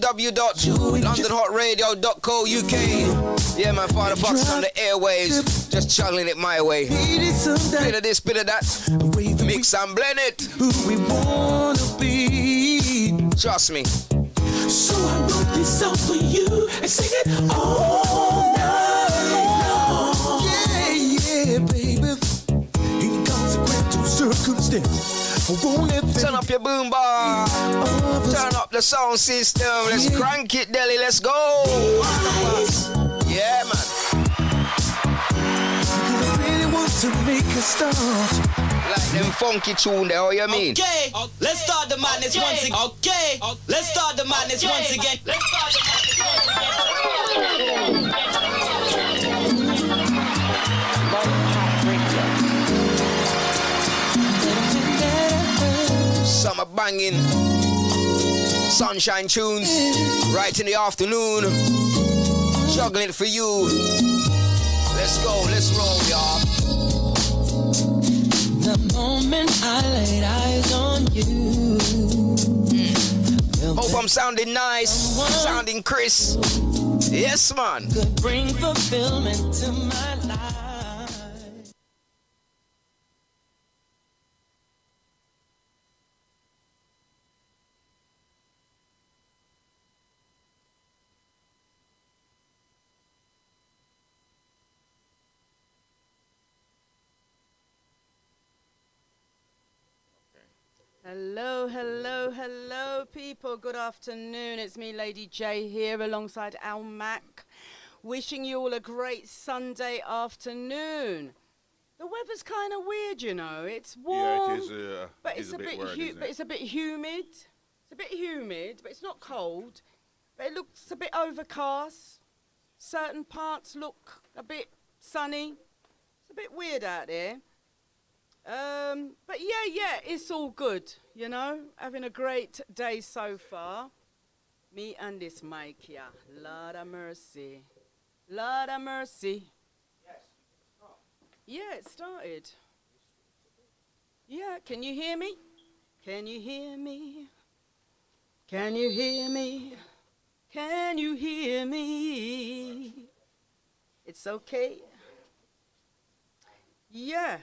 www.londonhotradio.co.uk. Yeah, man, Father Fox on the airwaves, just channeling it my way. Bit of this, bit of that, mix and blend it. Who we wanna be. Trust me. So I wrote this song for you and sing it all night long. Yeah, yeah, baby. Inconsequent to circumstance. Turn up your boom bar. Turn up the sound system. Let's crank it, Delhi. Let's go. Yeah, man. Because I really want to make a start. Like them funky tune there, how you mean? Okay, let's start the madness once again. Okay, let's start the madness once again. Let's start the madness Summer banging, sunshine tunes, right in the afternoon, juggling for you. Let's go, let's roll, y'all. The moment I laid eyes on you. Hope I'm sounding nice, sounding crisp. Yes, man. Could bring fulfillment to my life. Hello, hello, hello, people. Good afternoon. It's me, Lady J, here alongside Al Mac, wishing you all a great Sunday afternoon. The weather's kind of weird, you know. It's warm, yeah, it is, but it's a bit humid. It's a bit humid. It's a bit humid, but it's not cold. But it looks a bit overcast. Certain parts look a bit sunny. It's a bit weird out there. But yeah, it's all good, you know, having a great day so far. Me and this mic here, Lord of mercy, Lord of mercy. Yeah, it started. Yeah, can you hear me? Can you hear me? Can you hear me? Can you hear me? It's okay. Yeah.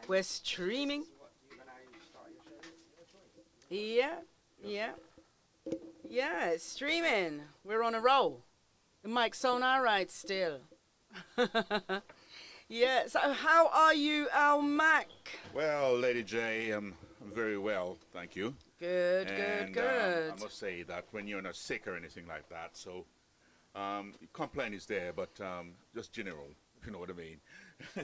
We're streaming. Yeah, it's streaming. We're on a roll. The mic's on all right still. Yeah, so how are you, Al Mac? Well, Lady J, I'm very well, thank you. Good. I must say that when you're not sick or anything like that, so complaint is there, but just general, if you know what I mean.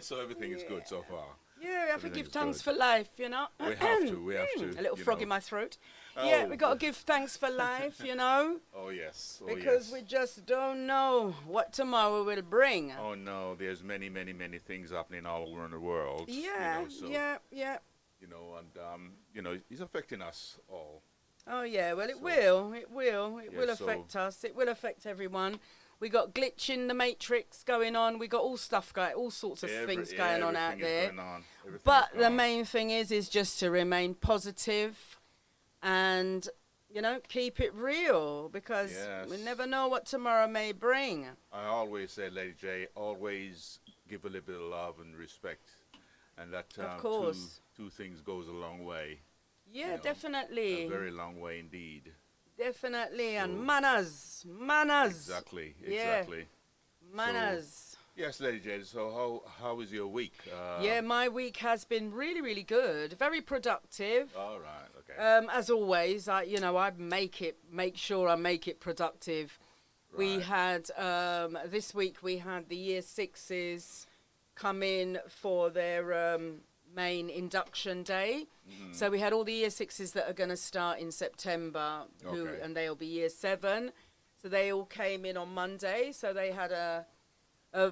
So everything is good so far. Yeah, we have to give thanks for life, you know. We have to. A little frog in my throat. Oh. Yeah, we got to give thanks for life, you know. Oh, yes. Because we just don't know what tomorrow will bring. Oh, no, there's many things happening all around the world. Yeah, you know, so, yeah. You know, and, it's affecting us all. Oh, yeah, well, it will affect us. It will affect everyone. We got glitch in the matrix going on. We got all sorts of things going on out there. But the main thing is just to remain positive and, you know, keep it real because we never know what tomorrow may bring. I always say, Lady J, always give a little bit of love and respect. And that of course. Two things goes a long way. Yeah, you know, definitely. A very long way indeed. Definitely, So and manners. Exactly. Manners. So, yes, Lady Jade, so how was your week? Yeah, my week has been really good, very productive. All right, okay. As always, I make sure I make it productive. Right. We had, this week we had the year sixes come in for their main induction day. Mm-hmm. So we had all the year sixes that are going to start in September, and they'll be year 7. So they all came in on Monday. So they had a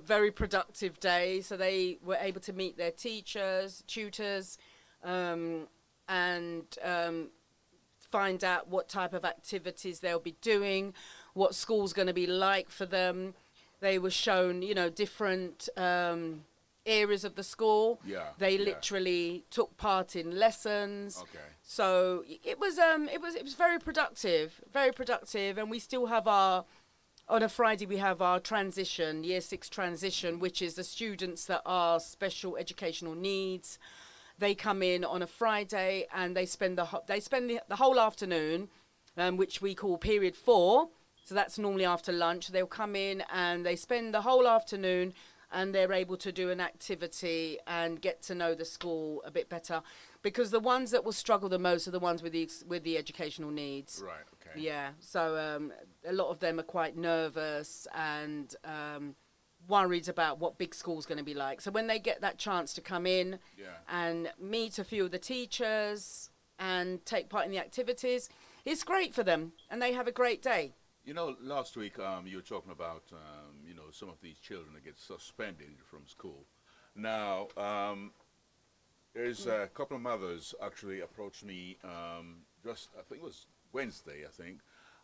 very productive day. So they were able to meet their teachers, tutors, and find out what type of activities they'll be doing, what school's going to be like for them. They were shown, you know, different areas of the school. Yeah. They literally took part in lessons. Okay. So it was very productive, and we still have our. On a Friday, we have our transition, Year 6 transition, which is the students that are special educational needs. They come in on a Friday and they spend the whole afternoon, which we call period 4. So that's normally after lunch. They'll come in and they spend the whole afternoon, and they're able to do an activity and get to know the school a bit better, because the ones that will struggle the most are the ones with the educational needs. Right. Okay. Yeah, so a lot of them are quite nervous and worried about what big school's going to be like. So when they get that chance to come in and meet a few of the teachers and take part in the activities, it's great for them, and they have a great day. You know, last week you were talking about some of these children that get suspended from school. Now there's a couple of mothers actually approached me just, I think it was Wednesday,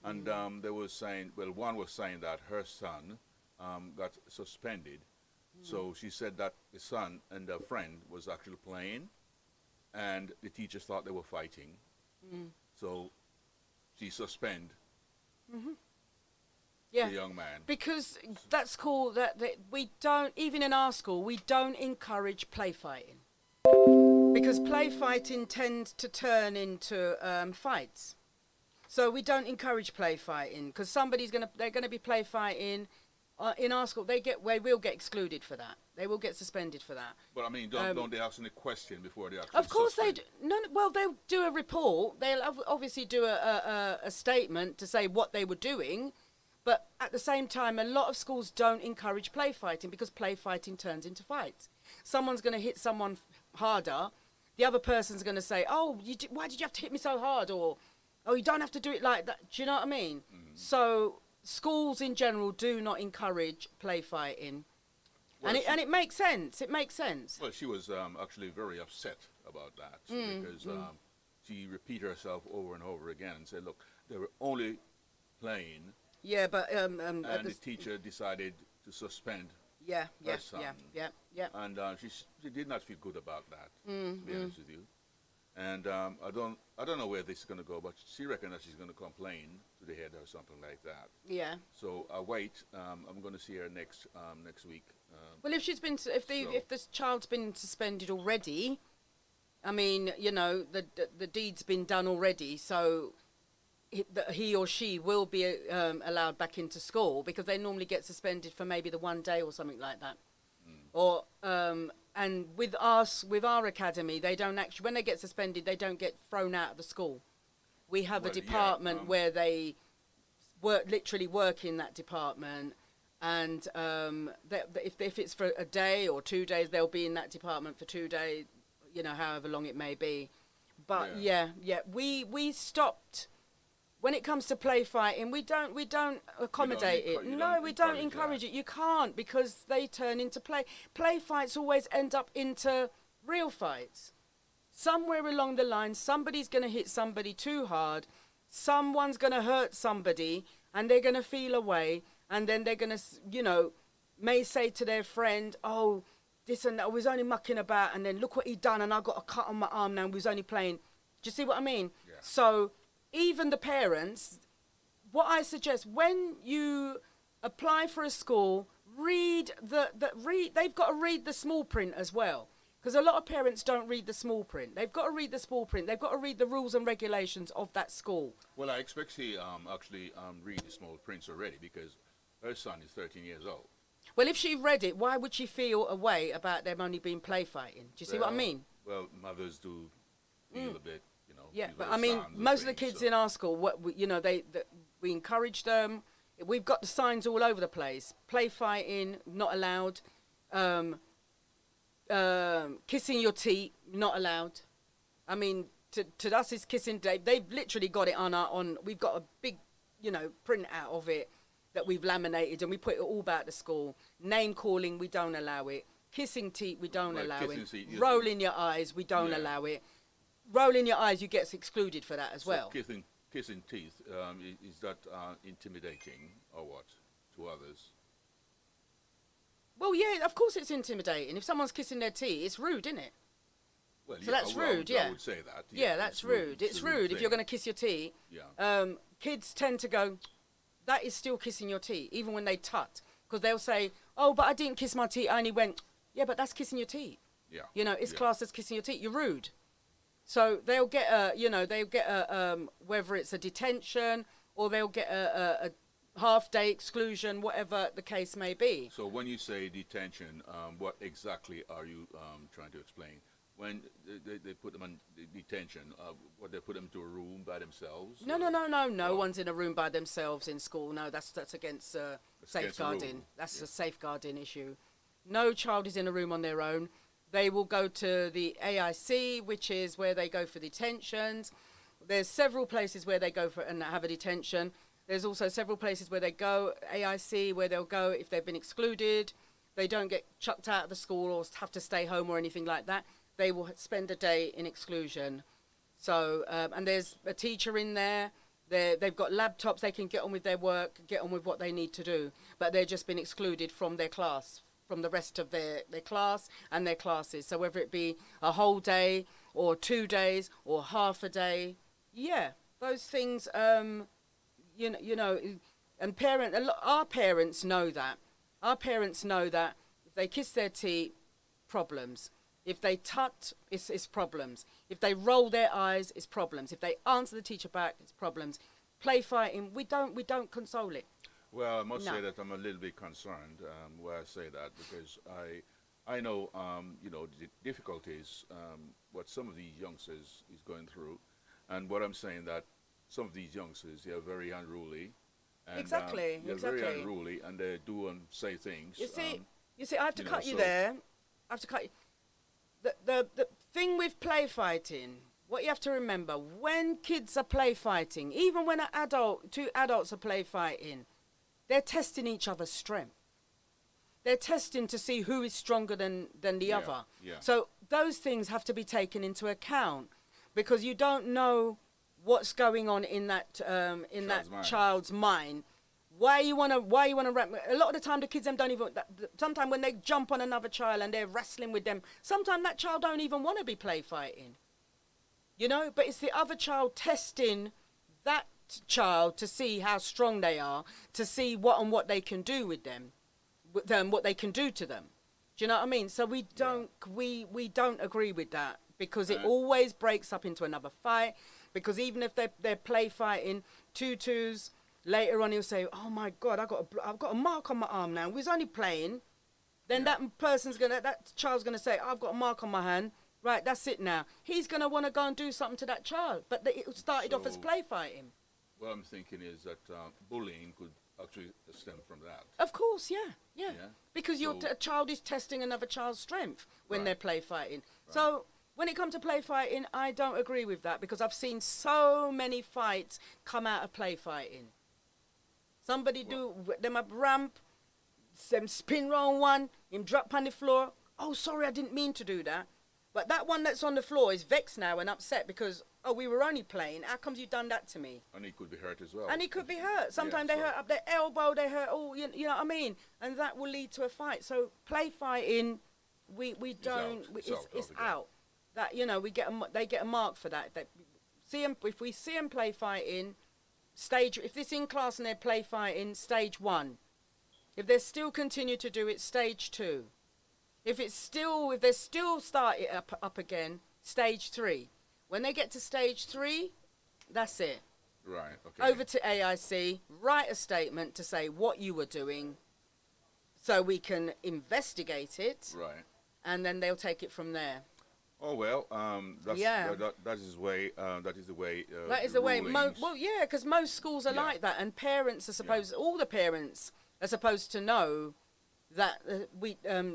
and they were saying, well, one was saying that her son got suspended. So she said that the son and a friend was actually playing, and the teachers thought they were fighting. So she suspended Yeah, the young man. because that school, that we don't, even in our school, we don't encourage play fighting, because play fighting tends to turn into fights. So we don't encourage play fighting, because they're gonna be play fighting in our school. They will get excluded for that. They will get suspended for that. But I mean, don't they ask any question before they actually Of course they suspend? do. No, well, they'll do a report. They'll obviously do a statement to say what they were doing. But at the same time, a lot of schools don't encourage play fighting, because play fighting turns into fights. Someone's going to hit someone harder. The other person's going to say, oh, why did you have to hit me so hard? Or, oh, you don't have to do it like that. Do you know what I mean? So schools in general do not encourage play fighting. Well, And it makes sense. It makes sense. Well, she was actually very upset about that because she repeated herself over and over again and said, look, they were only playing, Yeah, but and the teacher decided to suspend yeah, her son. yeah. And she did not feel good about that, to be honest with you. And I don't know where this is going to go, but she reckons that she's going to complain to the head or something like that. Yeah. So I wait. I'm going to see her next week. Well, if she's been, if this child's been suspended already, I mean, you know, the deed's been done already, so he or she will be allowed back into school, because they normally get suspended for maybe the 1 day or something like that. Or and with our academy, they don't actually, when they get suspended, they don't get thrown out of the school. We have a department where they literally work in that department, and if it's for a day or 2 days, they'll be in that department for 2 days, you know, however long it may be. But we stopped. When it comes to play fighting, we don't accommodate it. No, we don't encourage it. You can't, because they turn into play. Play fights always end up into real fights. Somewhere along the line, somebody's going to hit somebody too hard. Someone's going to hurt somebody, and they're going to feel away. And then they're going to, you know, may say to their friend, oh, this and that, I was only mucking about, and then look what he done, and I got a cut on my arm now, and we was only playing. Do you see what I mean? Yeah. So even the parents, what I suggest, when you apply for a school, read they've got to read the small print as well, because a lot of parents don't read the small print. They've got to read the small print. They've got to read the rules and regulations of that school. Well, I expect she actually read the small prints already, because her son is 13 years old. Well, if she read it, why would she feel a way about them only being play fighting? Do you see what I mean? Well, mothers do feel a bit, you know. Yeah, with but their I mean, sons and most of the things, kids so- in our school, we encourage them. We've got the signs all over the place. Play fighting, not allowed. Kissing your teeth, not allowed. I mean, to us, it's kissing day. They've literally got it on. We've got a big, you know, print out of it that we've laminated, and we put it all about the school. Name calling, we don't allow it. Kissing teeth, we don't Well, allow kissing it. teeth, Rolling your eyes, we don't Yeah. allow it. Rolling your eyes, you get excluded for that as So well. kissing teeth, is that intimidating or what to others? Well, yeah, of course it's intimidating. If someone's kissing their teeth, it's rude, isn't it? Well, So that's rude, I yeah. would say that. Yeah, that's rude. It's rude if you're going to kiss your teeth. Kids tend to go, that is still kissing your teeth, even when they tut. Because they'll say, oh, but I didn't kiss my teeth. I only went, yeah, but that's kissing your teeth. Yeah. You know, it's Yeah. classed as kissing your teeth. You're rude. So they'll get whether it's a detention or they'll get a half-day exclusion, whatever the case may be. So when you say detention, what exactly are you trying to explain? When they put them on detention, what, they put them to a room by themselves? No, or- no, no, no, no Oh. one's in a room by themselves in school. No, that's against against the safeguarding. rule. That's Yeah. a safeguarding issue. No child is in a room on their own. They will go to the AIC, which is where they go for detentions. There's several places where they go for and have a detention. There's also several places where they go, AIC, where they'll go if they've been excluded. They don't get chucked out of the school or have to stay home or anything like that. They will spend a day in exclusion. So, and there's a teacher in there. They've got laptops. They can get on with their work, get on with what they need to do. But they've just been excluded from their class, from the rest of their class and their classes. So whether it be a whole day or 2 days or half a day, yeah, those things, and our parents know that. Our parents know that if they kiss their teeth, problems. If they tut, it's problems. If they roll their eyes, it's problems. If they answer the teacher back, it's problems. Play fighting, we don't console it. Well, I must No. say that I'm a little bit concerned where I say that, because I know the difficulties what some of these youngsters is going through, and what I'm saying that some of these youngsters, they are very unruly. And, Exactly, they're exactly. very unruly, and they do and say things. You see, I have to you know, cut you so- there. I have to cut you. The thing with play fighting, what you have to remember, when kids are play fighting, even when two adults are play fighting, they're testing each other's strength. They're testing to see who is stronger than the Yeah, other. yeah. So those things have to be taken into account, because you don't know what's going on in that mind. child's mind. Why you wanna wrap? A lot of the time, the kids them don't even. Sometimes when they jump on another child and they're wrestling with them, sometimes that child don't even want to be play fighting. You know, but it's the other child testing that child to see how strong they are, to see what they can do with them, what they can do to them. Do you know what I mean? So we don't agree with that, because it always breaks up into another fight. Because even if they're play fighting, tutus. Later on, he'll say, "Oh my God, I've got a mark on my arm now. We was only playing." Then that child's gonna say, "I've got a mark on my hand." Right, that's it now. He's gonna want to go and do something to that child, but it started off as So- play fighting. What I'm thinking is that bullying could actually stem from that. Of course, yeah. Yeah. Because So- a child is testing another child's strength when Right. they're play fighting. So when it comes to play fighting, I don't agree with that, because I've seen so many fights come out of play fighting. Somebody do them up ramp, them spin round one, him drop on the floor. Oh, sorry, I didn't mean to do that. But that one that's on the floor is vexed now and upset because, oh, we were only playing. How comes you done that to me? And he could be hurt as well. And he could be hurt. Sometimes Yeah, they so- hurt up their elbow, they hurt, you know what I mean? And that will lead to a fight. So play fighting, we don't, out. it's, It's out it's altogether. out. That, they get a mark for that. If we see them play fighting, if this in class and they're play fighting, stage 1. If they still continue to do it, stage 2. If they still start it up again, stage 3. When they get to stage 3, that's it. Right. Okay. Over to AIC, write a statement to say what you were doing, so we can investigate it, Right. and then they'll take it from there. Oh well. That's, Yeah. That is the way. That is the way. That is the way. rulings- Because most schools are Yeah. like that, and parents are supposed. All the parents are supposed to know that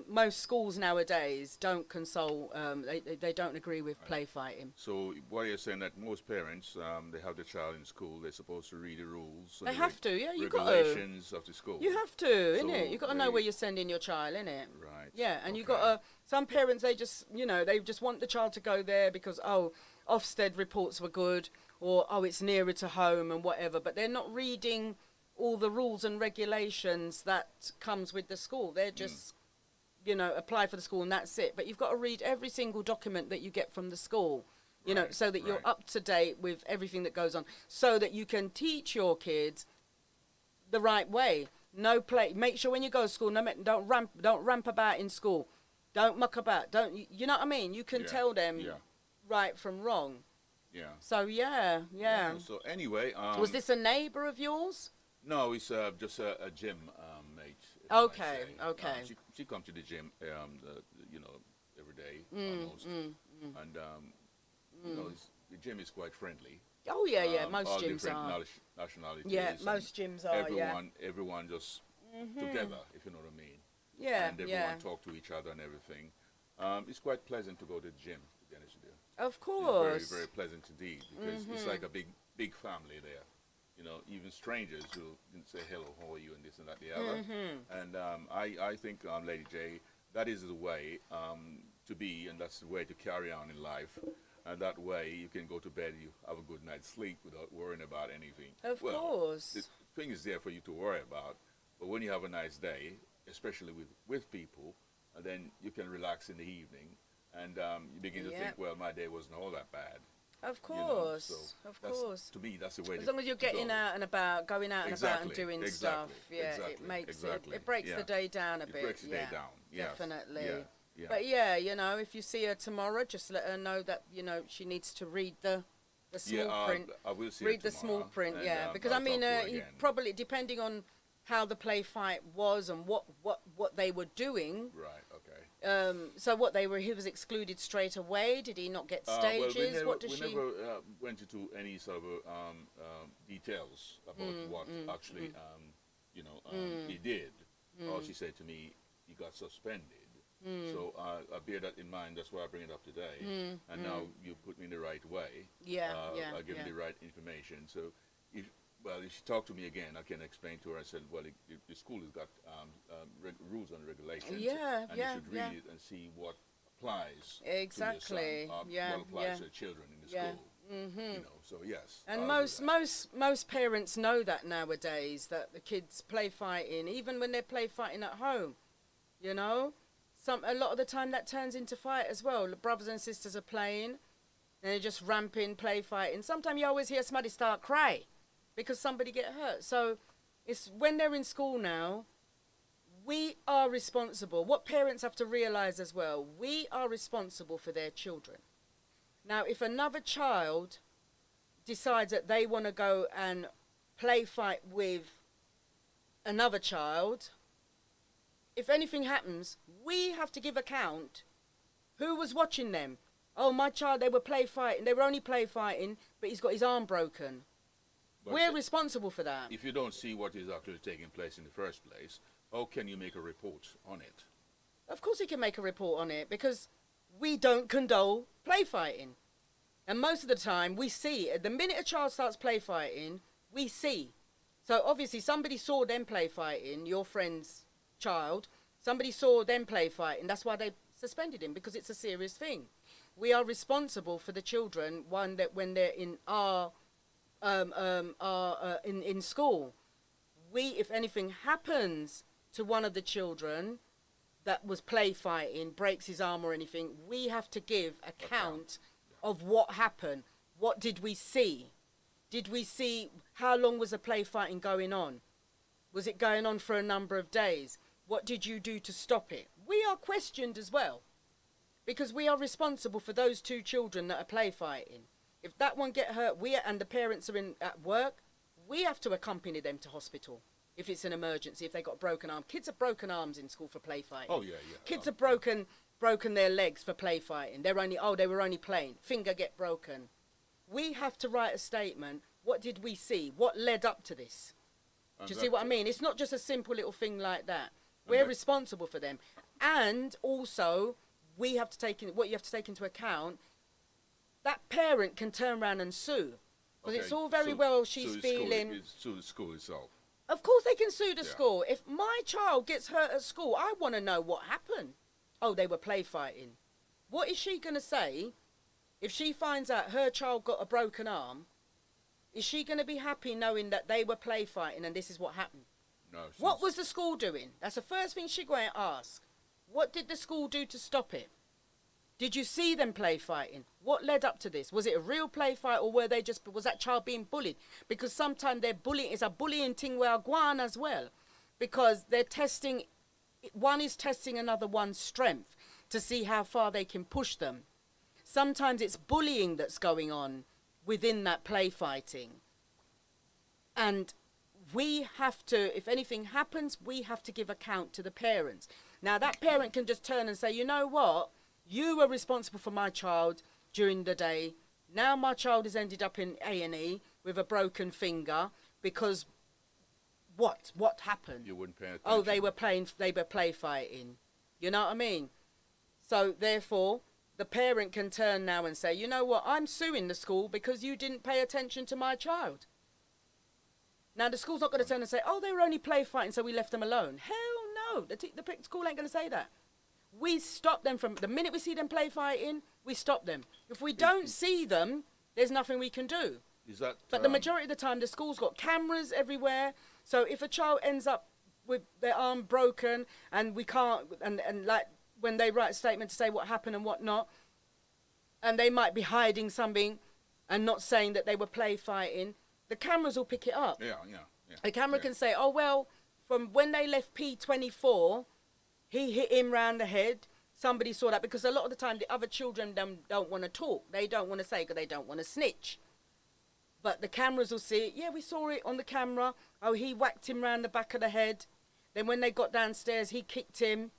most schools nowadays don't console. They don't agree with play fighting. So what you're saying that most parents, they have their child in school. They're supposed to read the rules. and They the have to. Yeah, you got to. regulations of the school. You have to, innit? So You got to know they- where you're sending your child, innit? Right. Yeah, and you Okay. got to. Some parents, they just want the child to go there because Ofsted reports were good, or it's nearer to home and whatever. But they're not reading all the rules and regulations that comes with the school. They're just you know, apply for the school and that's it. But you've got to read every single document that you get from the school, you know, Right, so that you're right. up to date with everything that goes on, so that you can teach your kids the right way. No play. Make sure when you go to school, don't ramp about in school. Don't muck about. Don't, you know what I mean? You can Yeah, tell them yeah. right from wrong. Yeah. So yeah. So anyway, Was this a neighbour of yours? No, it's just a gym mate. if I might Okay, say. okay. She comes to the gym, you know, every day Mm, almost, and you know, the gym is quite friendly. Oh yeah. Most all gyms different are. nationalities. Yeah, and most gyms are. everyone just together, if you know what I mean. Yeah, And everyone yeah. talk to each other and everything. It's quite pleasant to go to the gym, to be honest with you. Of It's course. very, very pleasant indeed, because it's like a big family there. You know, even strangers who didn't say hello, how are you, and this and that, the other. And I think, Lady J, that is the way to be, and that's the way to carry on in life. And that way you can go to bed, you have a good night's sleep without worrying about anything. Of Well, course. the thing is there for you to worry about, but when you have a nice day, especially with people, and then you can relax in the evening, and you begin to Yeah. think, well, my day wasn't all that bad. Of you know, course. so Of that's- course. To me, that's the way. As long as you're getting out and about, going out and about and Exactly, doing exactly, stuff, yeah, exactly, it makes exactly, it breaks yeah. the day down a It bit. breaks the day yeah, down, yes, definitely. yeah, yeah. But yeah, you know, if you see her tomorrow, just let her know that you know she needs to read the small print. I will see her Read the small tomorrow, print, and, yeah, because I'll I mean, talk to her he again. probably depending on how the play fight was and what they were doing. Right. Okay. So what he was excluded straight away. Did he not get Well, stages? we never, What does we she? never went into any sort of details about what actually, you know, he did. All she said to me, he got suspended. So I bear that in mind. That's why I bring it up today. And now you put me in the right way. Yeah, I give yeah. me the right information. So if she talked to me again, I can explain to her. I said, well, the school has got rules and regulations. Yeah, and yeah, you should yeah. read it and see what applies Exactly, to your son, yeah, what applies yeah. to the children in the Yeah, school. You know, so yes. And I'll do that. most parents know that nowadays, that the kids play fighting, even when they're play fighting at home. You know, a lot of the time that turns into fight as well. The brothers and sisters are playing, and they're just ramping, play fighting. Sometimes you always hear somebody start cry because somebody get hurt. So it's when they're in school now. We are responsible. What parents have to realize as well, we are responsible for their children. Now, if another child decides that they want to go and play fight with another child, if anything happens, we have to give account. Who was watching them? Oh, my child, they were play fighting. They were only play fighting, but he's got his arm broken. But We're responsible for that. if you don't see what is actually taking place in the first place, how can you make a report on it? Of course he can make a report on it because we don't condone play fighting. And most of the time we see, the minute a child starts play fighting, we see. So obviously somebody saw them play fighting, your friend's child, somebody saw them play fighting, that's why they suspended him, because it's a serious thing. We are responsible for the children, one that when they're in in school. If anything happens to one of the children that was play fighting, breaks his arm or anything, we have to give account of what happened. What did we see? Did we see how long was the play fighting going on? Was it going on for a number of days? What did you do to stop it? We are questioned as well, because we are responsible for those two children that are play fighting. If that one get hurt, and the parents are at work, we have to accompany them to hospital. If it's an emergency, if they got a broken arm. Kids have broken arms in school for play fighting. Oh, yeah. Kids have broken their legs for play fighting. They were only playing. Finger get broken. We have to write a statement. What did we see? What led up to this? Do you see what I mean? It's not just a simple little thing like that. We're responsible for them. And also, what you have to take into account, that parent can turn around and sue. Because it's all very well she's feeling... Sue the school itself. Of course they can sue the school. If my child gets hurt at school, I want to know what happened. Oh, they were play fighting. What is she going to say if she finds out her child got a broken arm? Is she going to be happy knowing that they were play fighting and this is what happened? No. What was the school doing? That's the first thing she's going to ask. What did the school do to stop it? Did you see them play fighting? What led up to this? Was it a real play fight, or was that child being bullied? Because sometimes it's a bullying thing where Guan as well, because one is testing another one's strength to see how far they can push them. Sometimes it's bullying that's going on within that play fighting. And we have to, if anything happens, we have to give account to the parents. Now, that parent can just turn and say, you know what? You were responsible for my child during the day. Now my child has ended up in A&E with a broken finger because what happened? You wouldn't pay attention. Oh, they were play fighting. You know what I mean? So therefore, the parent can turn now and say, you know what? I'm suing the school because you didn't pay attention to my child. Now, the school's not going to turn and say, oh, they were only play fighting, so we left them alone. Hell no. The school ain't going to say that. We stop them from, the minute we see them play fighting, we stop them. If we don't see them, there's nothing we can do. Is that? But the majority of the time, the school's got cameras everywhere. So if a child ends up with their arm broken and we can't, and like when they write a statement to say what happened and what not, and they might be hiding something and not saying that they were play fighting, the cameras will pick it up. Yeah. A camera can say, oh, well, from when they left P24, he hit him round the head. Somebody saw that, because a lot of the time the other children don't want to talk. They don't want to say because they don't want to snitch. But the cameras will see it. Yeah, we saw it on the camera. Oh, he whacked him round the back of the head. Then when they got downstairs, he kicked him.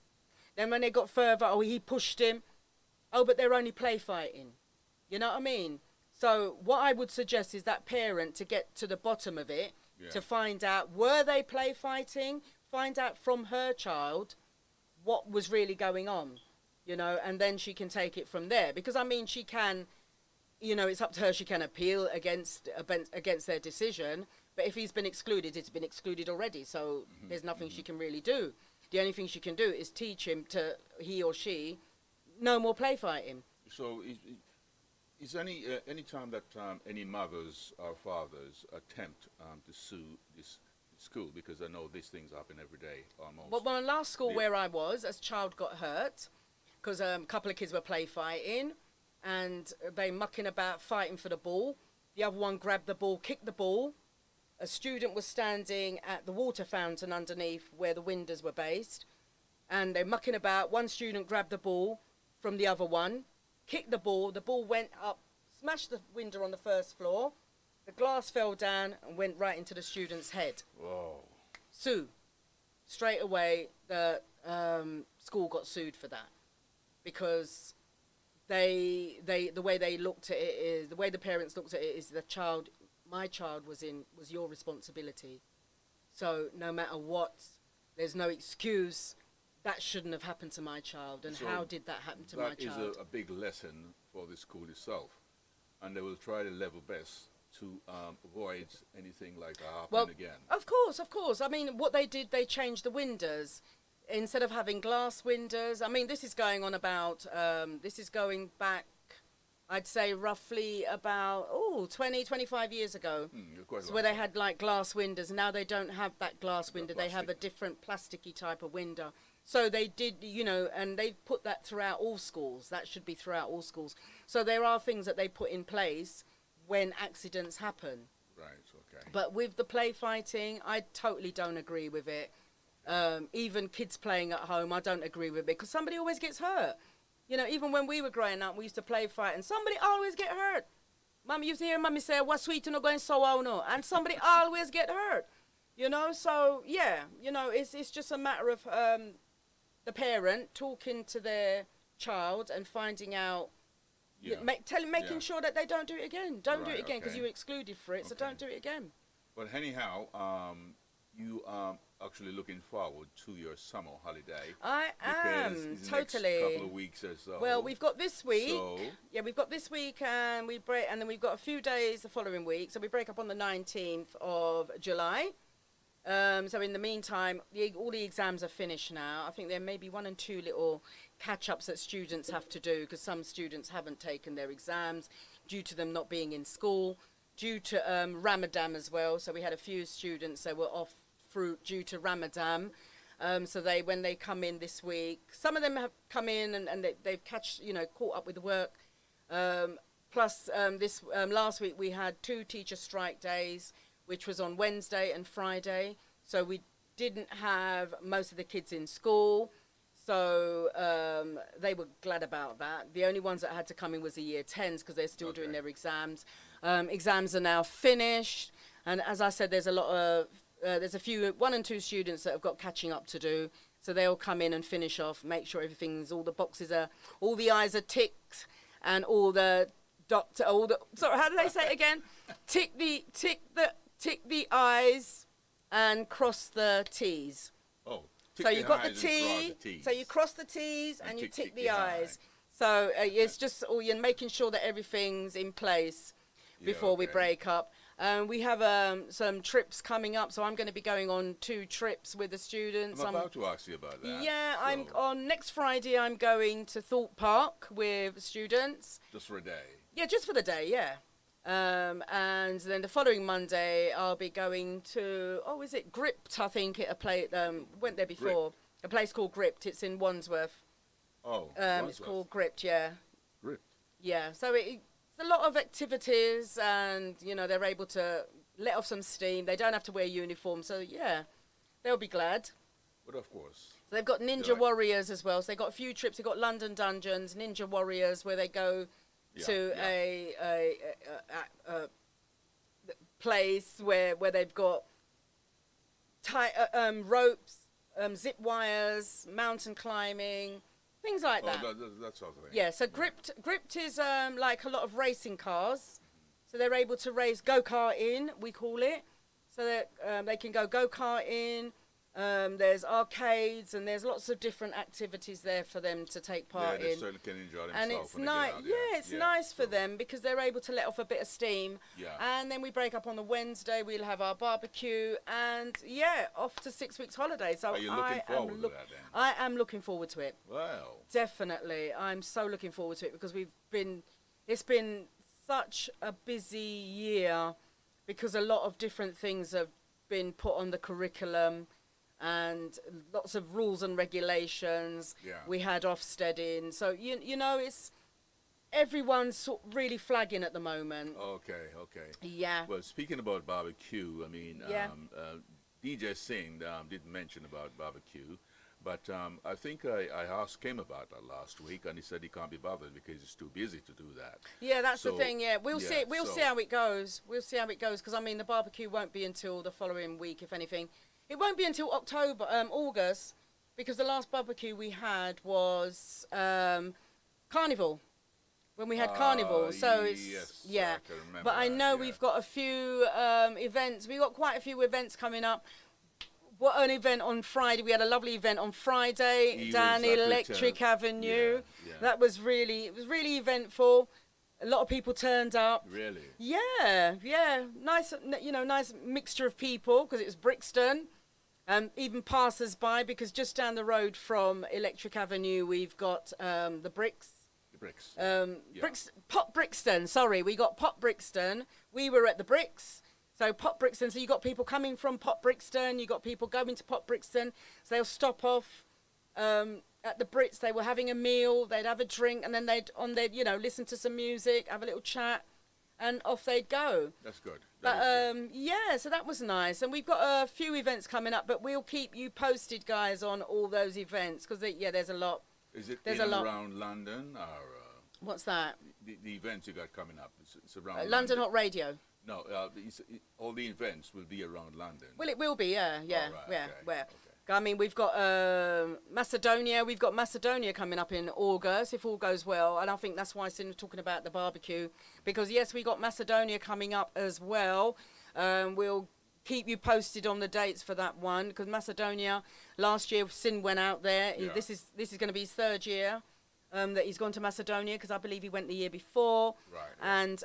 Then when they got further, oh, he pushed him. Oh, but they're only play fighting. You know what I mean? So what I would suggest is that parent to get to the bottom of it, to find out, were they play fighting? Find out from her child what was really going on, you know, and then she can take it from there. Because, I mean, she can, you know, it's up to her. She can appeal against their decision. But if he's been excluded, it's been excluded already. So there's nothing she can really do. The only thing she can do is teach him he or she, no more play fighting. So is any time that any mothers or fathers attempt to sue this school, because I know these things happen every day almost. Well, my last school where I was, a child got hurt because a couple of kids were play fighting and they mucking about fighting for the ball. The other one grabbed the ball, kicked the ball. A student was standing at the water fountain underneath where the windows were based, and they're mucking about. One student grabbed the ball from the other one, kicked the ball went up, smashed the window on the first floor. The glass fell down and went right into the student's head. Whoa. Sue. Straight away, the school got sued for that, because the way they looked at it is, the way the parents looked at it is, my child was your responsibility. So no matter what, there's no excuse. That shouldn't have happened to my child. And so how did that happen to my child? That is a big lesson for the school itself, and they will try their level best to avoid anything like that happening again. Of course. I mean, what they did, they changed the windows. Instead of having glass windows, I mean, this is going back, I'd say roughly about, 20, 25 years ago. So where they had like glass windows. Now they don't have that glass window. They have a different plasticky type of window. So they did, you know, and they put that throughout all schools. That should be throughout all schools. So there are things that they put in place when accidents happen. Right, okay. But with the play fighting, I totally don't agree with it. Even kids playing at home, I don't agree with it, because somebody always gets hurt. You know, even when we were growing up, we used to play fight, and somebody always get hurt. Mummy used to hear Mummy say, "What's sweet and not going so well, no?" And somebody always get hurt. You know, so yeah, you know, it's just a matter of the parent talking to their child and finding out. Making sure that they don't do it again. Don't do it again, because you were excluded for it, so don't do it again. But anyhow, you are actually looking forward to your summer holiday. I am, totally. Next couple of weeks or so. Well, we've got this week. So, we've got this week, and we break, and then we've got a few days the following week. So we break up on the 19th of July. So in the meantime, all the exams are finished now. I think there may be 1 and 2 little catch-ups that students have to do, because some students haven't taken their exams due to them not being in school, due to Ramadan as well. So we had a few students that were off fruit due to Ramadan. So when they come in this week, some of them have come in and they've caught up with the work. Plus, last week we had 2 teacher strike days, which was on Wednesday and Friday. So we didn't have most of the kids in school. So they were glad about that. The only ones that had to come in was the year 10s because they're still doing their exams. Exams are now finished. And as I said, there's a few 1 and 2 students that have got catching up to do. So they'll come in and finish off, make sure all the I's are ticked and sorry, how do they say it again? Tick the I's and cross the T's. Oh. So you've got the T, so you cross the T's and you tick the I's. So it's just you're making sure that everything's in place before we break up. We have some trips coming up, so I'm going to be going on 2 trips with the students. I'm about to ask you about that. Yeah, I'm on next Friday. I'm going to Thorpe Park with students. Just for a day. Yeah, just for the day. Yeah. And then the following Monday, I'll be going to, is it Gript? I think went there before. Gript. A place called Gript. It's in Wandsworth. Oh, It's called Gript, yeah. Gript. Yeah, so it's a lot of activities and, they're able to let off some steam. They don't have to wear uniform, so yeah, they'll be glad. But of course. So they've got Ninja Warriors as well. So they've got a few trips. They've got London Dungeons, Ninja Warriors, where they go to a place where they've got ropes, zip wires, mountain climbing, things like that. That sort of thing. Yeah, so Gript is like a lot of racing cars. So they're able to race go-karting, we call it. So that they can go-karting. There's arcades and there's lots of different activities there for them to take part they in. certainly can enjoy themselves. And it's nice. nice. Nice for them because they're able to let off a bit of steam. Yeah. And then we break up on the Wednesday. We'll have our barbecue and off to 6 weeks holiday. So Are you looking forward to that then? I am looking forward to it. Well. Definitely, I'm so looking forward to it because it's been such a busy year because a lot of different things have been put on the curriculum. And lots of rules and regulations. Yeah. We had Ofsted in. So, it's everyone's really flagging at the moment. Okay. Yeah. Well, speaking about barbecue, I mean, DJ Singh didn't mention about barbecue. But I think I asked him about that last week, and he said he can't be bothered because he's too busy to do that. Yeah, that's the thing, yeah. We'll see how it goes. We'll see how it goes because, the barbecue won't be until the following week, if anything. It won't be until August, because the last barbecue we had was Carnival, when we had Carnival. So it's I can remember but I know we've got a few events. We've got quite a few events coming up. What an event on Friday! We had a lovely event on Friday down Electric Avenue. Yeah. That was really eventful. A lot of people turned up. Really? Yeah. Nice, nice mixture of people because it was Brixton. Even passers-by, because just down the road from Electric Avenue, we've got the Bricks. The Bricks. Pop Brixton, sorry. We got Pop Brixton. We were at the Bricks. So Pop Brixton, so you got people coming from Pop Brixton, you got people going to Pop Brixton. So they'll stop off at the Brits. They were having a meal, they'd have a drink, and then they'd listen to some music, have a little chat, and off they'd go. That's good. So that was nice. And we've got a few events coming up, but we'll keep you posted, guys, on all those events, because, there's a lot. Is it there's around London, or... What's that? The events you got coming up, it's around London Hot Radio. No, all the events will be around London. Well, it will be, yeah. Right, Where? I mean, we've got Macedonia. We've got Macedonia coming up in August, if all goes well. And I think that's why I'm talking about the barbecue. Because, yes, we got Macedonia coming up as well. We'll keep you posted on the dates for that one. Because Macedonia, last year, Sin went out there. Yeah. This is going to be his 3rd year that he's gone to Macedonia, because I believe he went the year before. Right. And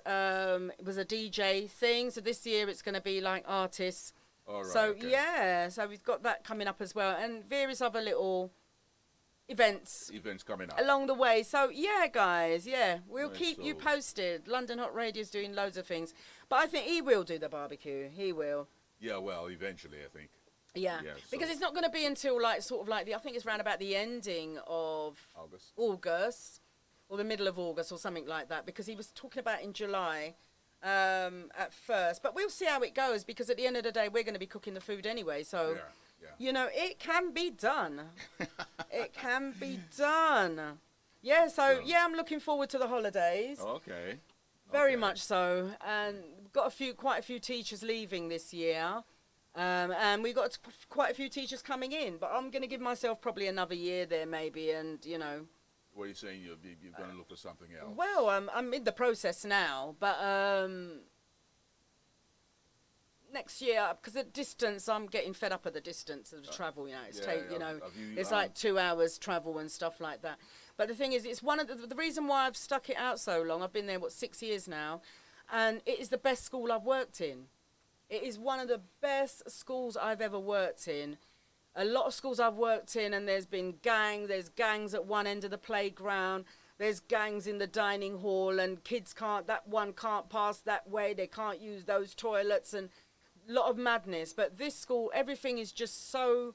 it was a DJ thing. So this year it's going to be like artists. All right, So so we've got that coming up as well, and various other little events coming up along the way. So guys, we'll Right, keep you so- posted. London Hot Radio's doing loads of things, but I think he will do the barbecue. He will. Yeah, well, eventually, I think. Yeah, Yeah, because so- it's not going to be until like sort of like I think it's around about the ending of August or the middle of August or something like that. Because he was talking about in July at first, but we'll see how it goes. Because at the end of the day, we're going to be cooking the food anyway. So Yeah. you know, it can be done. It can be done. Yeah. So yeah, I'm looking forward to the holidays. Okay. Very Okay. much so, and we've got quite a few teachers leaving this year, and we got quite a few teachers coming in. But I'm going to give myself probably another year there, maybe, and you know. What are you saying? You're going to look for something else? Well, I'm in the process now, but next year, because the distance, I'm getting fed up of the distance of the travel. You know, it's it's like 2 hours travel and stuff like that. But the thing is, it's one of the reason why I've stuck it out so long. I've been there 6 years now, and it is the best school I've worked in. It is one of the best schools I've ever worked in. A lot of schools I've worked in, and there's gangs at one end of the playground. There's gangs in the dining hall, and kids can't pass that way. They can't use those toilets, and a lot of madness. But this school, everything is just so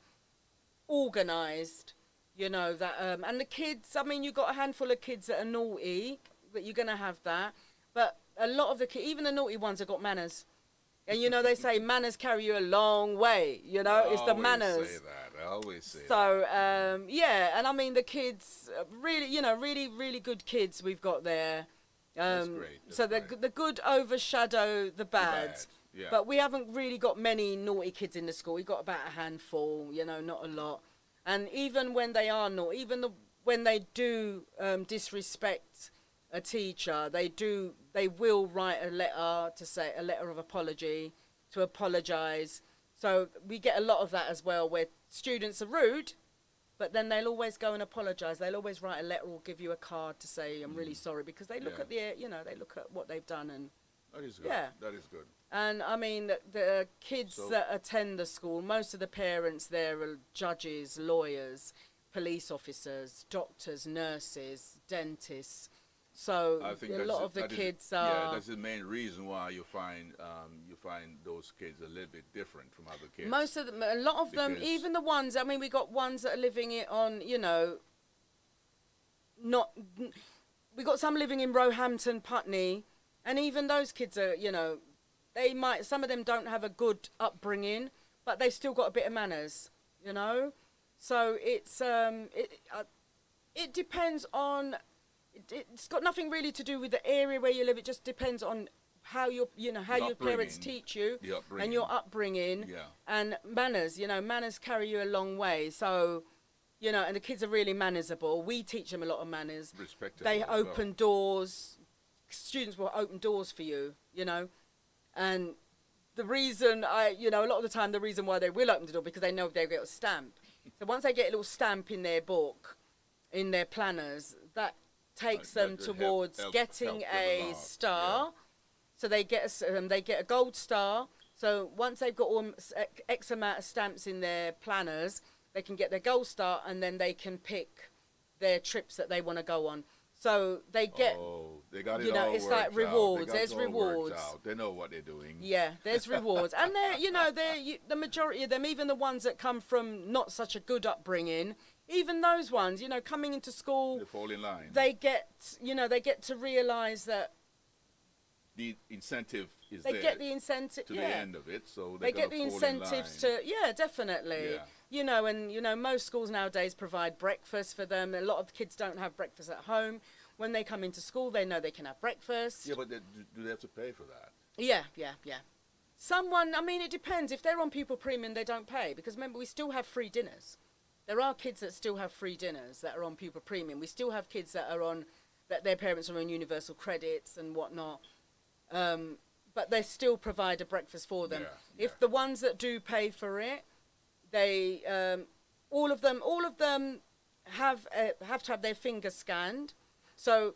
organised, you know, that, and the kids, I mean, you've got a handful of kids that are naughty, but you're going to have that. But a lot of the kids, even the naughty ones, have got manners. And, you know, they say manners carry you a long way, you know, it's the manners. I always say that. So, yeah, and I mean, the kids, really, you know, really, really good kids we've got there. That's great. So the good overshadow the bad. Yeah. But we haven't really got many naughty kids in the school. We've got about a handful, you know, not a lot. And even when they are naughty, when they do disrespect a teacher, they will write a letter of apology, to apologise. So we get a lot of that as well, where students are rude, but then they'll always go and apologise. They'll always write a letter or give you a card to say, I'm really sorry, because they look at they look at what they've done. And that is good. Yeah. That is good. And I mean, the kids that attend the school, most of the parents there are judges, lawyers, police officers, doctors, nurses, dentists. So I think a lot of the kids are. Yeah, that's the main reason why you find those kids a little bit different from other kids. Most of them, a lot of them, Because- even the ones. I mean, we got ones that are living it on, you know. We got some living in Roehampton, Putney, and even those kids are, you know, some of them don't have a good upbringing, but they've still got a bit of manners, you know. So it's it depends on. It's got nothing really to do with the area where you live. It just depends on how your parents teach you and your upbringing and manners. You know, manners carry you a long way. So, you know, and the kids are really mannersable. We teach them a lot of manners. Respectable They as well. open doors. Students will open doors for you, you know. And the reason a lot of the time, the reason why they will open the door, because they know they'll get a stamp. So once they get a little stamp in their book, in their planners, that takes them towards getting them a along. star. So they get a gold star. So once they've got X amount of stamps in their planners, they can get their gold star, and then they can pick their trips that they want to go on. So they get, they got it you know, all it's worked like out. rewards. They got There's it all worked rewards. out. They know what they're doing. Yeah, there's rewards. And the majority of them, even the ones that come from not such a good upbringing, even those ones, you know, coming into school, They fall in line. they get to realise that The incentive is they there get the incentive. to Yeah. the end of it, so They gotta get the fall in incentives line. to, yeah, definitely. Yeah. You know, and, you know, most schools nowadays provide breakfast for them. A lot of kids don't have breakfast at home. When they come into school, they know they can have breakfast. Yeah, but do they have to pay for that? Yeah. I mean, it depends. If they're on pupil premium, they don't pay. Because remember, we still have free dinners. There are kids that still have free dinners that are on pupil premium. We still have kids that their parents are on universal credits and whatnot. But they still provide a breakfast for them. Yeah, If the ones that do pay for it, they all of them have to have their finger scanned. So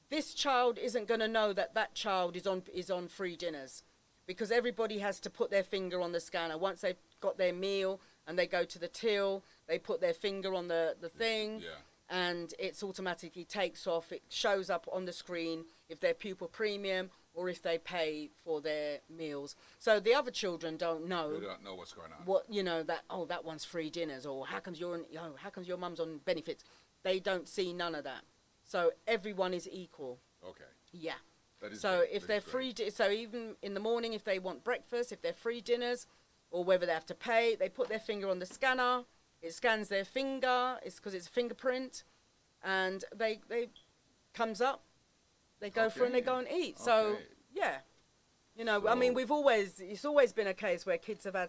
this child isn't going to know that child is on free dinners, because everybody has to put their finger on the scanner. Once they've got their meal and they go to the till, they put their finger on the thing, and it's automatically takes off. It shows up on the screen if they're pupil premium or if they pay for their meals. So the other children don't know They don't know what's going on. what, you know, that, oh, that one's free dinners, or how comes how comes your mum's on benefits? They don't see none of that. So everyone is equal. Okay. Yeah. That is So great. if That they're is great. free, so even in the morning, if they want breakfast, if they're free dinners, or whether they have to pay, they put their finger on the scanner. It scans their finger. It's because it's a fingerprint, and they comes up. They go through and they Okay. go and eat. So Okay. yeah, you know, I mean, So- it's always been a case where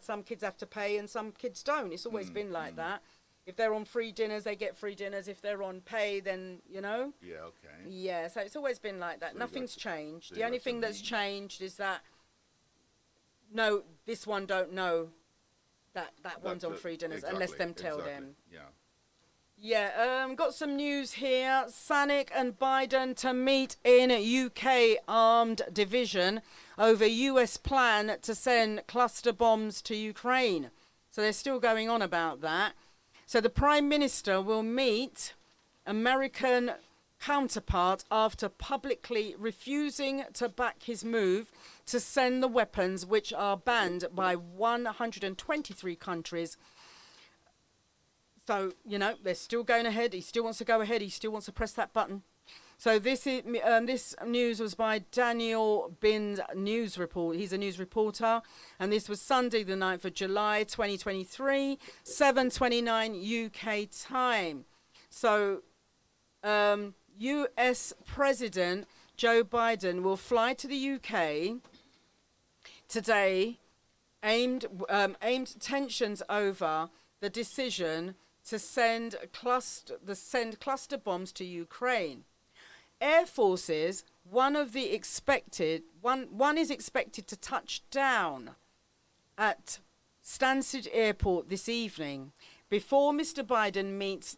some kids have to pay and some kids don't. It's always been like that. If they're on free dinners, they get free dinners. If they're on pay, then, you know. Yeah, okay. Yeah, so it's always been like that. So you Nothing's got- changed. so The you only got thing some that's meat. changed is that, no, this one don't know that one's on That- free dinners unless exactly, them tell exactly. them. Yeah. Yeah, got some news here. Sanic and Biden to meet in UK armed division over US plan to send cluster bombs to Ukraine. So they're still going on about that. So the Prime Minister will meet American counterpart after publicly refusing to back his move to send the weapons which are banned by 123 countries. So, you know, they're still going ahead. He still wants to go ahead. He still wants to press that button. So this news was by Daniel Bin's news report. He's a news reporter. And this was Sunday, the 9th of July, 2023, 7:29 UK time. So US President Joe Biden will fly to the UK today, aimed tensions over the decision to send cluster bombs to Ukraine. Air forces, one is expected to touch down at Stansted Airport this evening before Mr. Biden meets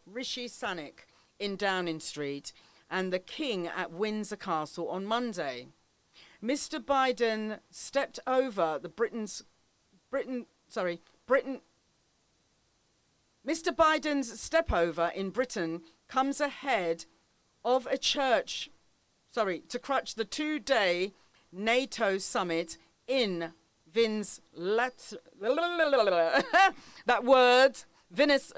Rishi Sunak in Downing Street and the King at Windsor Castle on Monday. Mr. Biden stepped over Mr. Biden's step over in Britain comes ahead of to crutch the 2-day NATO summit in Venice,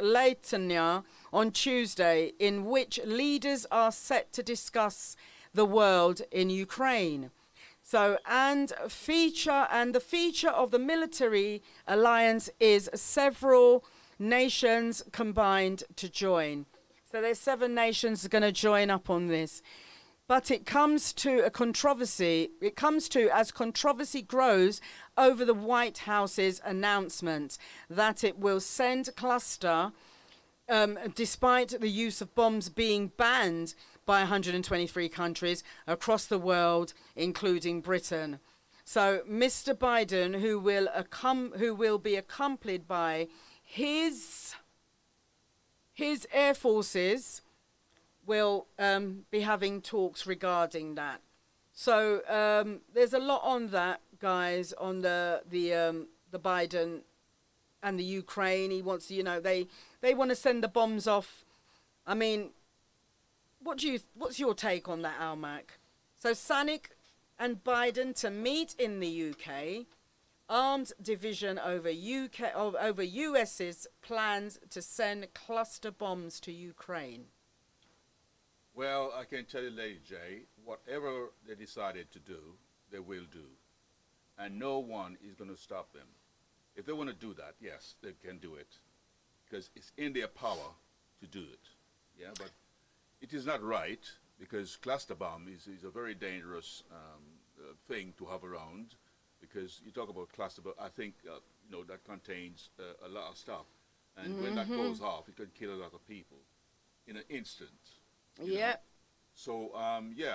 Lithuania on Tuesday, in which leaders are set to discuss the world in Ukraine. So, the feature of the military alliance is several nations combined to join. So there's 7 nations going to join up on this. But it comes to as controversy grows over the White House's announcement that it will send cluster, despite the use of bombs being banned by 123 countries across the world, including Britain. So Mr. Biden, who will be accompanied by his air forces, will be having talks regarding that. So there's a lot on that, guys, on the Biden and the Ukraine. He wants to, they want to send the bombs off. I mean, what's your take on that, Almac? So Sunak and Biden to meet in the UK, armed division over US's plans to send cluster bombs to Ukraine. Well, I can tell you, Lady J, whatever they decided to do, they will do. And no one is going to stop them. If they want to do that, yes, they can do it. Because it's in their power to do it. Yeah, but it is not right, because cluster bomb is a very dangerous thing to have around. Because you talk about cluster bomb, I think, that contains a lot of stuff. And when that goes off, it can kill a lot of people in an instant. Yeah. So,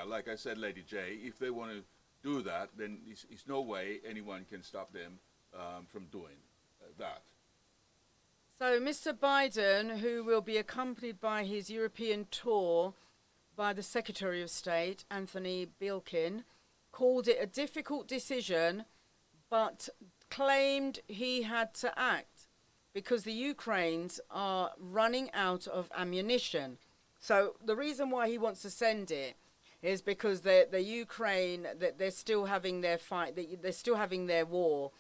like I said, Lady J, if they want to do that, then it's no way anyone can stop them from doing that. So Mr. Biden, who will be accompanied by his European tour by the Secretary of State, Anthony Blinken, called it a difficult decision, but claimed he had to act because the Ukrainians are running out of ammunition. So the reason why he wants to send it is because the Ukraine, that they're still having their fight, they're still having their war.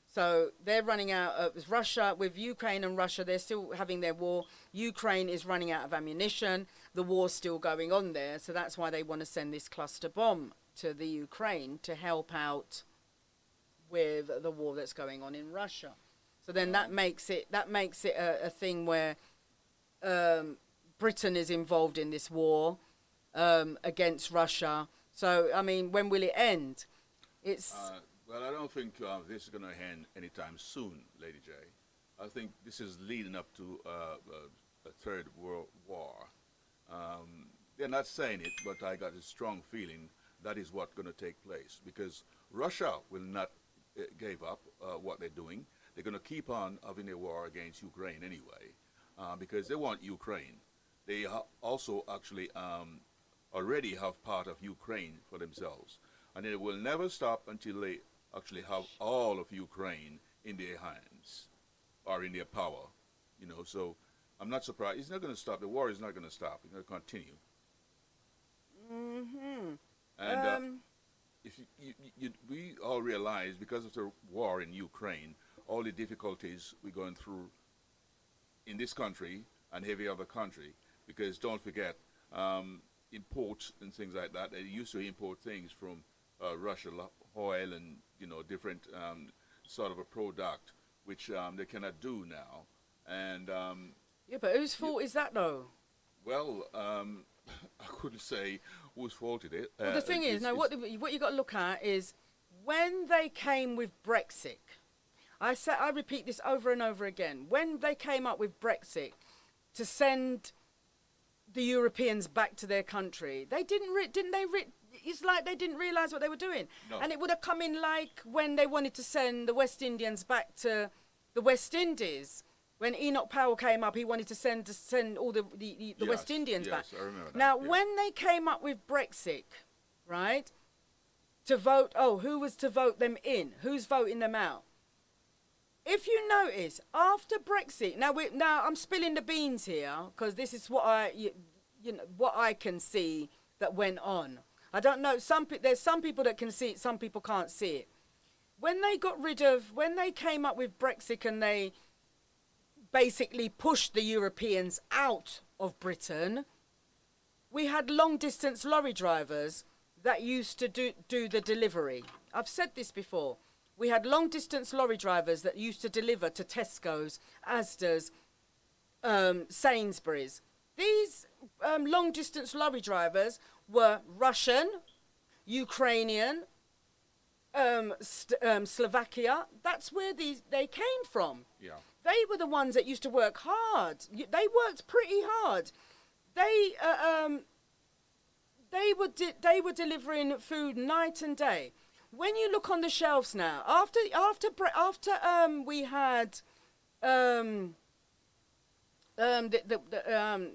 So they're running out of Russia, with Ukraine and Russia, they're still having their war. Ukraine is running out of ammunition. The war's still going on there. So that's why they want to send this cluster bomb to the Ukraine to help out with the war that's going on in Russia. So then that makes it a thing where Britain is involved in this war against Russia. So, I mean, when will it end? It's... Well, I don't think this is going to end anytime soon, Lady J. I think this is leading up to a third world war. They're not saying it, but I got a strong feeling that is what's going to take place, because Russia will not give up what they're doing. They're going to keep on having a war against Ukraine anyway, because they want Ukraine. They also actually already have part of Ukraine for themselves. And it will never stop until they actually have all of Ukraine in their hands or in their power. You know, so I'm not surprised. It's not going to stop. The war is not going to stop. It's going to continue. Mm-hmm. And if we all realize, because of the war in Ukraine, all the difficulties we're going through in this country and every other country, because don't forget, imports and things like that, they used to import things from Russia, oil and, you know, different sort of a product, which they cannot do now. And yeah, but whose fault is that, though? well, I couldn't say whose fault it is. Well, the thing is, now what you got to look at is when they came with Brexit. I repeat this over and over again. When they came up with Brexit to send the Europeans back to their country, they didn't it's like they didn't realise what they were doing. No. And it would have come in like when they wanted to send the West Indians back to the West Indies. When Enoch Powell came up, he wanted to send all the West Indians back. I remember that. Now, Yeah. when they came up with Brexit, right, to vote, who was to vote them in? Who's voting them out? If you notice, after Brexit, now I'm spilling the beans here because this is what what I can see that went on. I don't know. There's some people that can see it, some people can't see it. When they came up with Brexit and they basically pushed the Europeans out of Britain, we had long distance lorry drivers that used to do the delivery. I've said this before. We had long distance lorry drivers that used to deliver to Tesco's, Asda's, Sainsbury's. These long distance lorry drivers were Russian, Ukrainian, Slovakia. That's where they came from. Yeah. They were the ones that used to work hard. They worked pretty hard. They were delivering food night and day. When you look on the shelves now, after we had the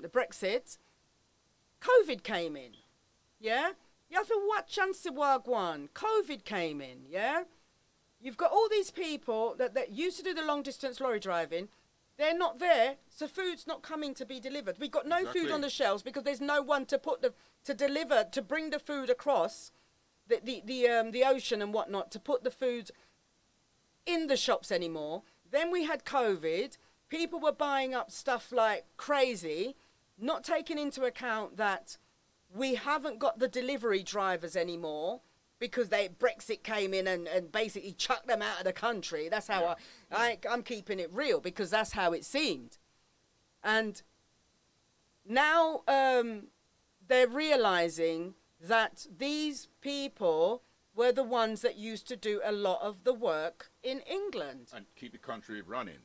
Brexit, COVID came in. Yeah, you have to watch Wagwan. COVID came in. Yeah. You've got all these people that used to do the long distance lorry driving. They're not there, so food's not coming to be delivered. We've got no food on the shelves because there's no one to bring the food across the ocean and whatnot, to put the food in the shops anymore. Then we had COVID. People were buying up stuff like crazy, not taking into account that we haven't got the delivery drivers anymore, because Brexit came in and basically chucked them out of the country. That's how I'm keeping it real, because that's how it seemed. And now they're realising that these people were the ones that used to do a lot of the work in England. And keep the country running.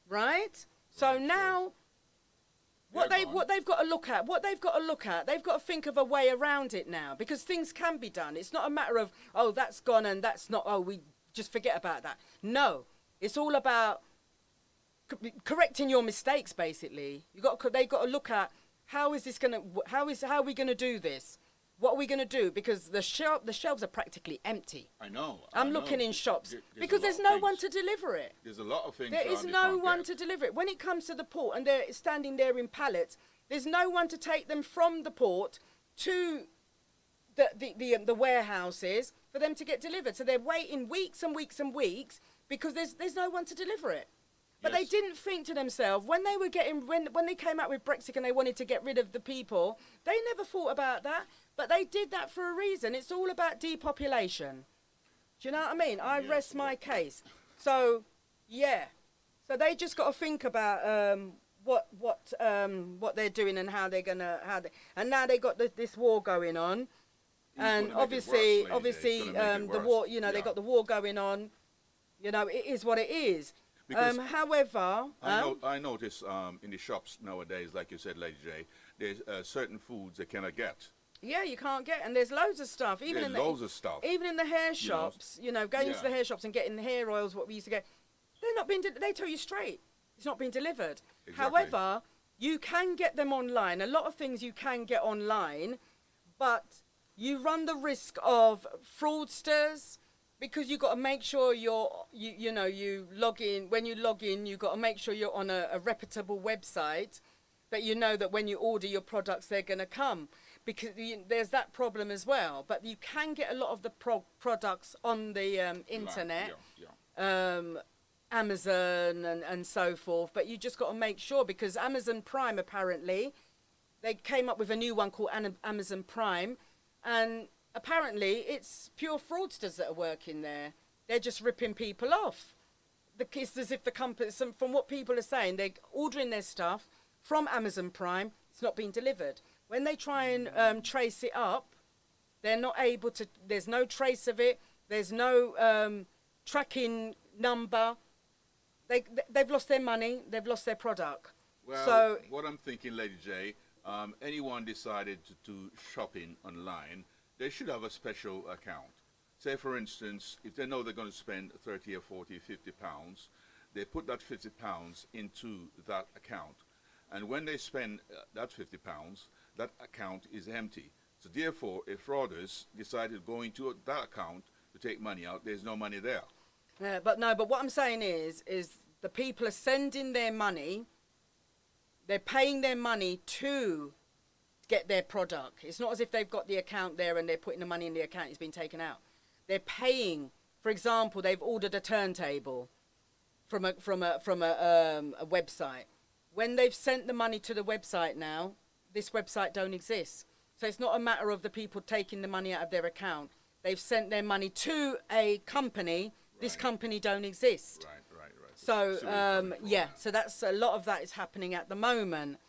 Right? So Right, now... What they've got to look at, they've got to think of a way around it now, because things can be done. It's not a matter of, that's gone and that's not, we just forget about that. No, it's all about correcting your mistakes, basically. They've got to look at how are we going to do this? What are we going to do? Because the shelves are practically empty. I know. I'm looking in shops because there's no one to deliver it. There's a lot of things. There is no one to deliver it. When it comes to the port and they're standing there in pallets, There's no one to take them from the port to the warehouses for them to get delivered. So they're waiting weeks and weeks and weeks because there's no one to deliver it. But they Yes. didn't think to themselves when they were when they came out with Brexit and they wanted to get rid of the people, they never thought about that. But they did that for a reason. It's all about depopulation. Do you know what I mean? I rest my case. So, yeah. So they just got to think about what they're doing and how they're gonna and now they got this war going on, and gonna make it worse, Lady J. obviously It's gonna make it the worse. war. You know, they Yeah. got the war going on. You know, it is what it is. Because However, I notice in the shops nowadays, like you said, Lady J, there's certain foods they cannot get. yeah, you can't get, and there's loads of stuff. Even There's in loads of stuff. even in the hair shops, going to the Yeah. hair shops and getting the hair oils, what we used to get, they're not being. They tell you straight, it's not being delivered. Exactly. However, you can get them online. A lot of things you can get online, but you run the risk of fraudsters because you got to make sure you log in. When you log in, you got to make sure you're on a reputable website that you know that when you order your products, they're going to come. Because there's that problem as well. But you can get a lot of the products on the internet, Yeah. Amazon and so forth. But you just got to make sure, because Amazon Prime, apparently, they came up with a new one called Amazon Prime. And apparently it's pure fraudsters that are working there. They're just ripping people off. It's as if the company, from what people are saying, they're ordering their stuff from Amazon Prime. It's not being delivered. When they try and trace it up, they're not able to. There's no trace of it. There's no tracking number. They've lost their money. They've lost their product. Well, So what I'm thinking, Lady J, anyone decided to do shopping online, they should have a special account. Say, for instance, if they know they're going to spend 30 or 40, 50 pounds, they put that 50 pounds into that account. And when they spend that 50 pounds, that account is empty. So therefore, if frauders decided going to that account to take money out, there's no money there. yeah, but what I'm saying is the people are sending their money. They're paying their money to get their product. It's not as if they've got the account there and they're putting the money in the account. It's been taken out. They're paying. For example, they've ordered a turntable from a website. When they've sent the money to the website now, this website don't exist. So it's not a matter of the people taking the money out of their account. They've sent their money to a company. This Right. company don't exist. Right. So See where you're coming from, yeah, so that's a lot of that is happening at the moment,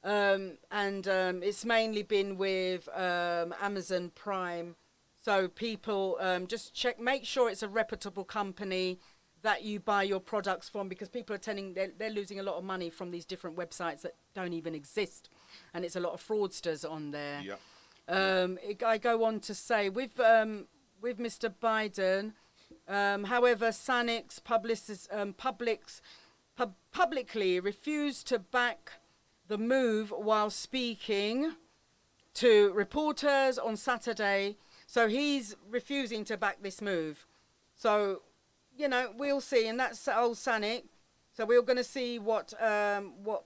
and it's mainly been with Amazon Prime. So people just make sure it's a reputable company that you buy your products from, because people are they're losing a lot of money from these different websites that don't even exist, and it's a lot of fraudsters on there. Yeah. I go on to say with Mr. Biden. However, Sanix publicly refused to back the move while speaking to reporters on Saturday. So he's refusing to back this move. So, we'll see. And that's old Sanic. So we're going to see what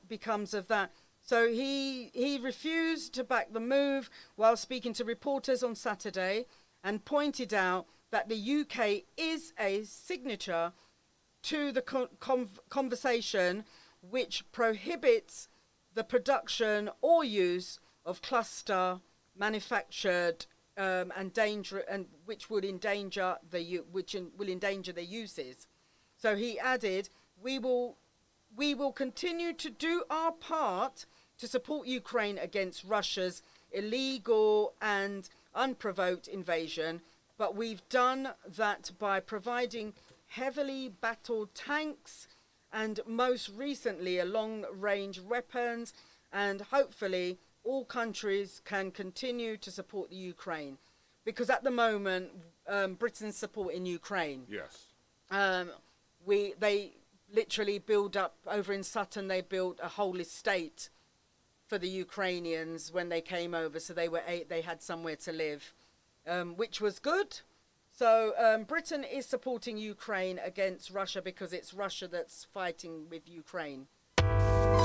becomes of that. So he refused to back the move while speaking to reporters on Saturday, and pointed out that the UK is a signature to the conversation which prohibits the production or use of cluster manufactured which would endanger will endanger their uses. So he added, we will continue to do our part to support Ukraine against Russia's illegal and unprovoked invasion, but we've done that by providing heavily battled tanks and most recently a long-range weapons, and hopefully all countries can continue to support the Ukraine, because at the moment Britain's supporting Ukraine. Yes. They literally build up over in Sutton. They built a whole estate for the Ukrainians when they came over, so they had somewhere to live, which was good. So Britain is supporting Ukraine against Russia because it's Russia that's fighting with Ukraine.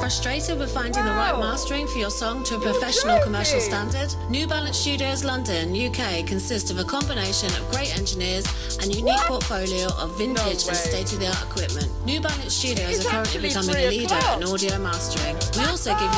Frustrated with finding the right mastering for your song to a professional commercial standard? New Balance Studios London, UK consists of a combination of great engineers and unique portfolio of vintage and state-of-the-art equipment. New Balance Studios It's are currently actually becoming 3 a leader o'clock. in audio mastering. We also give